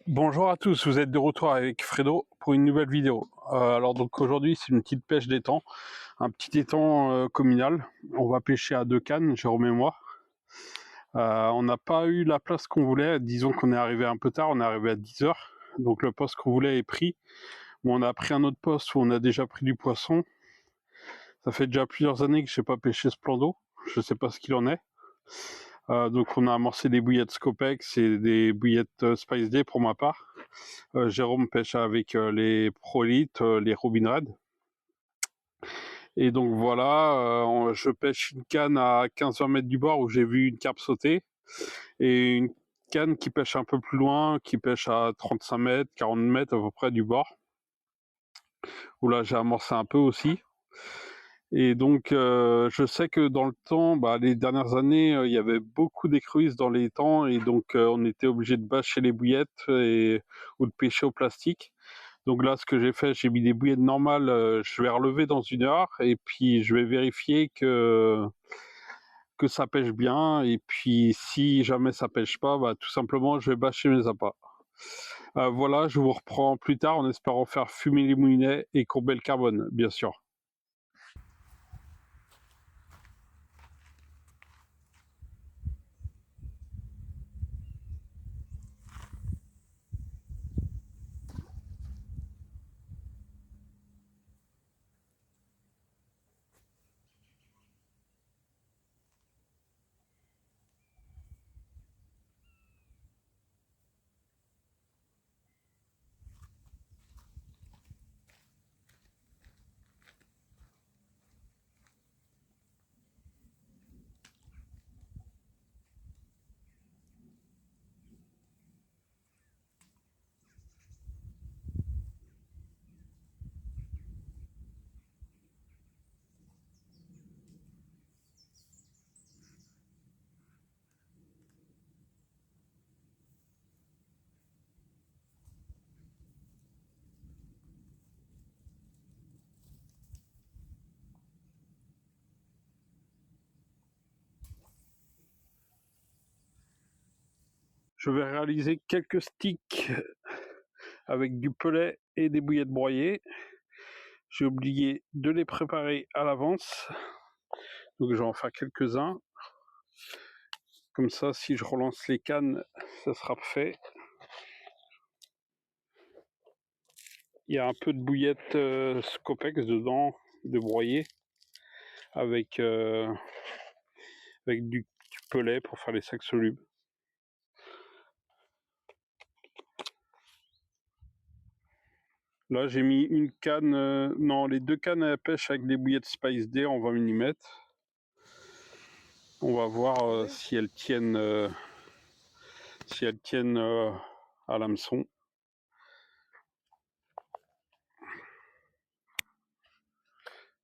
Bonjour à tous, vous êtes de retour avec Fredo pour une nouvelle vidéo. Alors donc aujourd'hui c'est une petite pêche d'étang, un petit étang communal. On va pêcher à 2 cannes, Jérôme et moi. On n'a pas eu la place qu'on voulait, disons qu'on est arrivé un peu tard, on est arrivé à 10h, donc le poste qu'on voulait est pris. Bon, on a pris un autre poste où on a déjà pris du poisson. Ça fait déjà plusieurs années que je n'ai pas pêché ce plan d'eau, je ne sais pas ce qu'il en est. Donc on a amorcé des bouillettes Scopex et des bouillettes Spice Day pour ma part. Jérôme pêche avec les Prolite, les Robin Red. Et donc voilà, je pêche une canne à 15-20 mètres du bord où j'ai vu une carpe sauter. Et une canne qui pêche un peu plus loin, qui pêche à 35 mètres, 40 mètres à peu près du bord. Où là j'ai amorcé un peu aussi. Et donc je sais que dans le temps, les dernières années, il y avait beaucoup d'écrevisses dans les étangs et donc on était obligé de bâcher les bouillettes ou de pêcher au plastique. Donc là, ce que j'ai fait, j'ai mis des bouillettes normales, je vais relever dans 1 heure et puis je vais vérifier que ça pêche bien. Et puis si jamais ça pêche pas, tout simplement, je vais bâcher mes appâts. Voilà, je vous reprends plus tard en espérant faire fumer les moulinets et courber le carbone, bien sûr. Je vais réaliser quelques sticks avec du pelet et des bouillettes broyées. J'ai oublié de les préparer à l'avance, donc je vais en faire quelques-uns. Comme ça, si je relance les cannes, ça sera fait. Il y a un peu de bouillette Scopex dedans, de broyer, avec du pelet pour faire les sacs solubles. Là, j'ai mis une canne, non, les 2 cannes à la pêche avec des bouillettes Spice Day en 20 mm. On va voir si elles tiennent, à l'hameçon.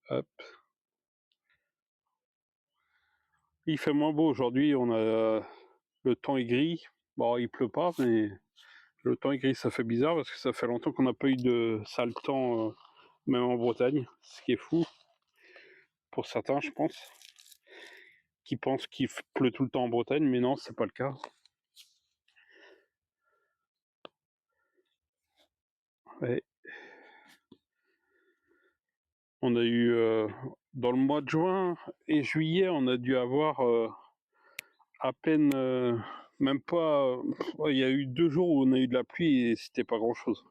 Hop. Il fait moins beau aujourd'hui, le temps est gris. Bon, il pleut pas, mais le temps est gris, ça fait bizarre parce que ça fait longtemps qu'on n'a pas eu de sale temps, même en Bretagne, ce qui est fou pour certains, je pense, qui pensent qu'il pleut tout le temps en Bretagne, mais non, c'est pas le cas. Ouais. On a eu dans le mois de juin et juillet, on a dû avoir à peine, même pas. Il y a eu 2 jours où on a eu de la pluie et c'était pas grand chose.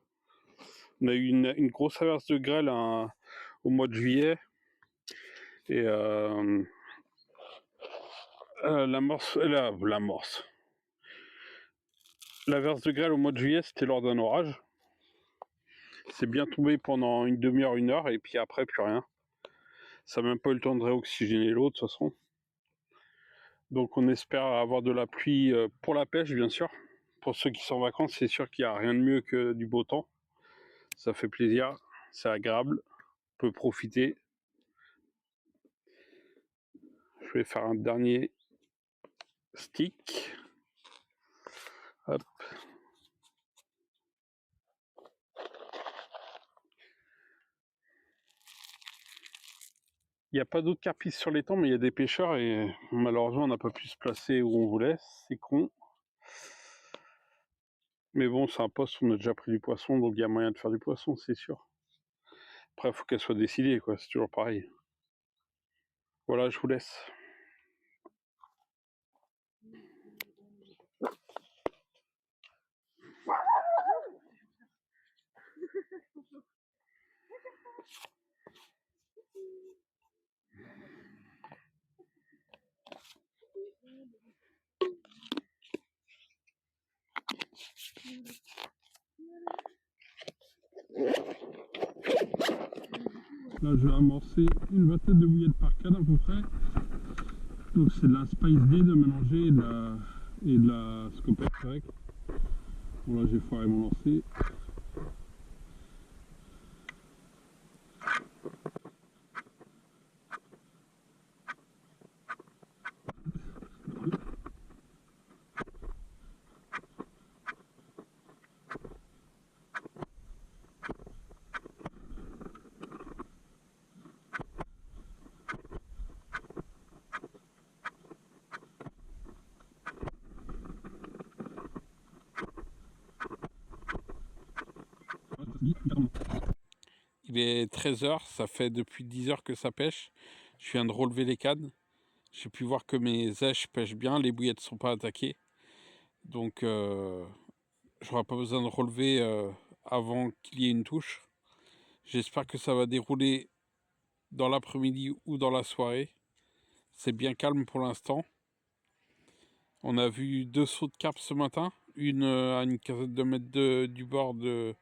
On a eu une grosse averse de grêle au mois de juillet et l'amorce. L'averse de grêle au mois de juillet, c'était lors d'un orage. C'est bien tombé pendant une demi-heure, 1 heure, et puis après, plus rien. Ça n'a même pas eu le temps de réoxygéner l'eau, de toute façon. Donc on espère avoir de la pluie pour la pêche, bien sûr. Pour ceux qui sont en vacances, c'est sûr qu'il n'y a rien de mieux que du beau temps. Ça fait plaisir, c'est agréable, on peut profiter. Je vais faire un dernier stick. Hop. Il n'y a pas d'autres carpistes sur l'étang, mais il y a des pêcheurs et malheureusement on n'a pas pu se placer où on voulait, c'est con. Mais bon, c'est un poste, on a déjà pris du poisson, donc il y a moyen de faire du poisson, c'est sûr. Après, il faut qu'elle soit décidée, quoi, c'est toujours pareil. Voilà, je vous laisse. Là, je vais amorcer une vingtaine de bouillettes par canne à peu près. Donc c'est de la Spice D de mélanger et de la scopette avec. Bon là j'ai foiré mon lancer. Il est 13h, ça fait depuis 10h que ça pêche. Je viens de relever les cannes. J'ai pu voir que mes èches pêchent bien, les bouillettes ne sont pas attaquées. Donc j'aurai pas besoin de relever avant qu'il y ait une touche. J'espère que ça va dérouler dans l'après-midi ou dans la soirée. C'est bien calme pour l'instant. On a vu 2 sauts de carpe ce matin, une à une quinzaine de mètres du bord de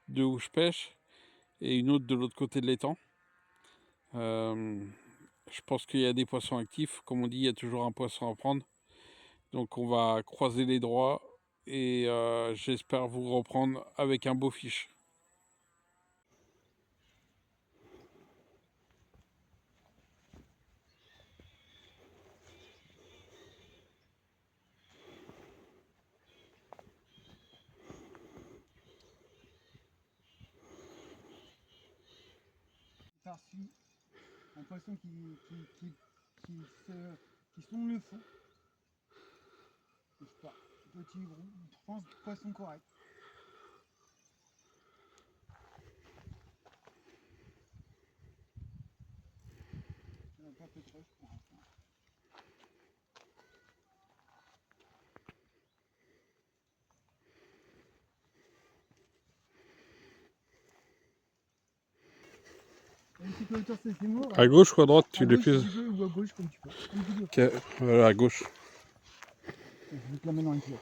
où je pêche et une autre de l'autre côté de l'étang. Je pense qu'il y a des poissons actifs. Comme on dit, il y a toujours un poisson à prendre. Donc on va croiser les droits et j'espère vous reprendre avec un beau fiche. Farci, un poisson qui sonde le fond. Je sais pas, petit gros, je pense poisson correct. Il n'y en a pas peu de choses pour l'instant. Il y a une petite hauteur sur ces mots. À gauche ou à droite, tu les l'épuises? Si tu veux, ou à gauche, comme tu peux. Comme tu veux. Ok, voilà, à gauche. Je vais te la mettre dans les pieds.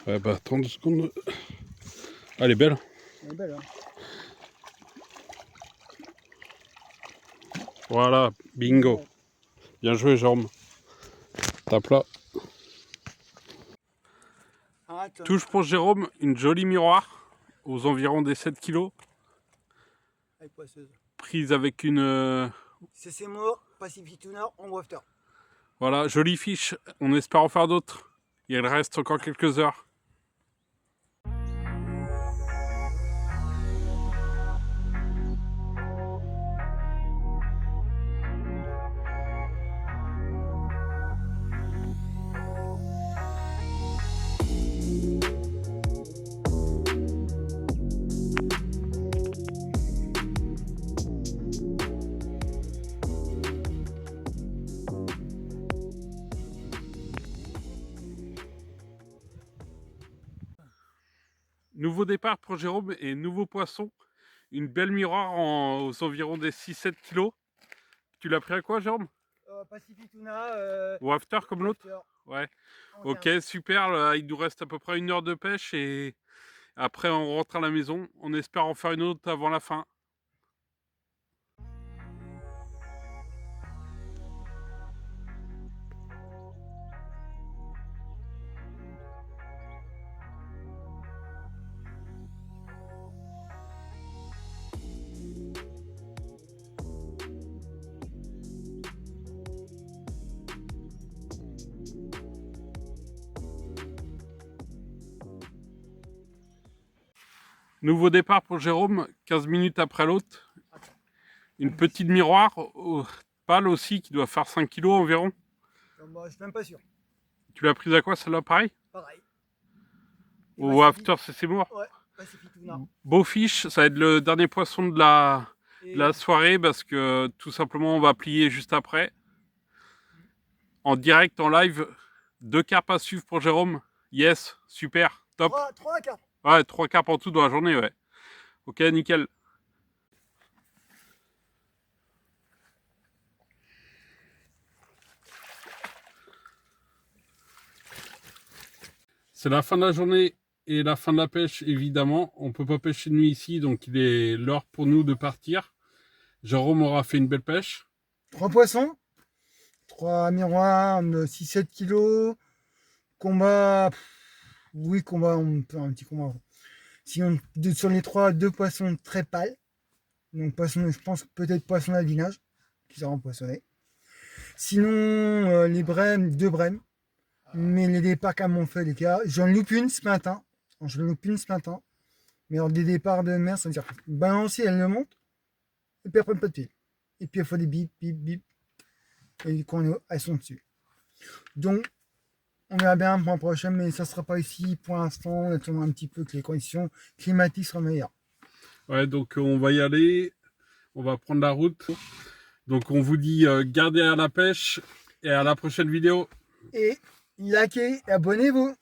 Ouais, bah attends 2 secondes. Ah, elle est belle. Elle est belle, hein. Voilà, bingo. Ouais. Bien joué, Jérôme. Tape là. Arrête. Touche pour Jérôme, une jolie miroir aux environs des 7 kg. Avec poisseuse. Prise avec une... C'est ces mots, Pacific Tuner en wafter. Voilà, jolie fiche. On espère en faire d'autres. Il reste encore quelques heures. Nouveau départ pour Jérôme et nouveau poisson. Une belle miroir aux environs des 6-7 kg. Tu l'as pris à quoi, Jérôme? Pacific Tuna. Ou after comme l'autre? Ouais. Ok, super. Là, il nous reste à peu près 1 heure de pêche et après on rentre à la maison. On espère en faire une autre avant la fin. Nouveau départ pour Jérôme, 15 minutes après l'autre. Une petite miroir, pâle aussi, qui doit faire 5 kg environ. Bah, je suis même pas sûr. Tu l'as prise à quoi celle-là, pareil? Pareil. Ou after c'est Seymour. Ouais, Pacific Tuna. Beau fish, ça va être le dernier poisson de la soirée parce que tout simplement on va plier juste après. En direct, en live, 2 carpes à suivre pour Jérôme. Yes, super, top. 3 carpes. Ouais, 3 carpes en tout dans la journée, ouais. Ok, nickel. C'est la fin de la journée et la fin de la pêche, évidemment. On peut pas pêcher de nuit ici, donc il est l'heure pour nous de partir. Jérôme aura fait une belle pêche. 3 poissons, 3 miroirs, 6-7 kilos. Combat, oui, combat, on peut un petit combat. Sinon, sur les 3, 2 poissons très pâles. Donc, poisson, je pense peut-être poisson d'albinage qui sera empoisonné. Sinon, les brèmes, 2 brèmes. Mais les départs qu'à mon fait, les gars, j'en loupe une ce matin. Mais alors, des départs de mer, ça veut dire balancer, elle le monte. Et puis après, pas de pied. Et puis, il faut des bip, bip, bip. Et quand elles sont dessus. Donc, on verra bien pour la prochaine, mais ça sera pas ici pour l'instant. On attend un petit peu que les conditions climatiques soient meilleures. Ouais, donc on va y aller. On va prendre la route. Donc on vous dit gardez à la pêche et à la prochaine vidéo. Et likez et abonnez-vous.